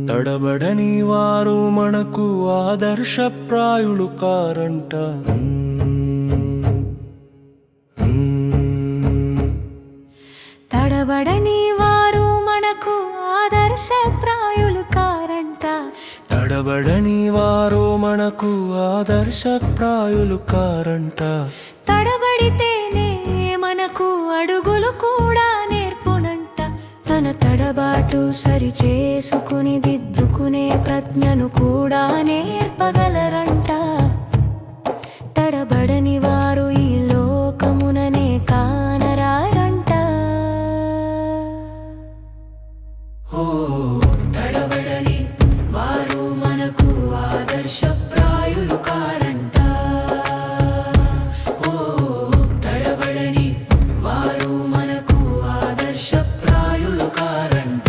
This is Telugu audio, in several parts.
తడబడని వారు మనకు ఆదర్శప్రాయులు కారంట. తడబడని వారు మనకు ఆదర్శప్రాయులు కారంట. తడబడని వారు మనకు ఆదర్శప్రాయులు కారంట. తడబడితేనే మనకు అడుగులు కూడా నేర్పునంట. తన తడబాటు సరి చేసుకుని దిద్దుకునే ప్రజ్ఞను కూడా నేర్పగలరంట. తడబడని వారు ఈ లోకముననే కానరారంట. తడబడని వారు మనకు ఆదర్శప్రాయులు కారంట. తడబడని వారు మనకు ఆదర్శప్రాయులు కారంట.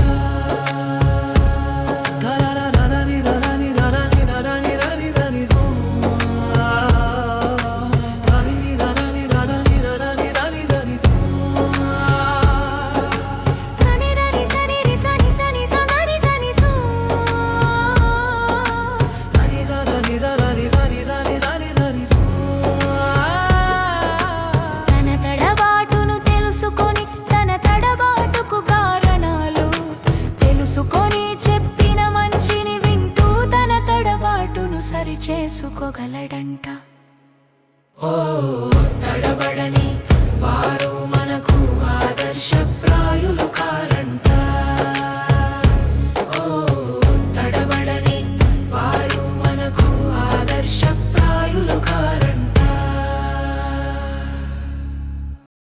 తన తడబాటును తెలుసుకొని తన తడబాటుకు కారణాలు తెలుసుకొని చెప్పిన మంచిని వింటూ తన తడబాటును సరి చేసుకోగలడంట.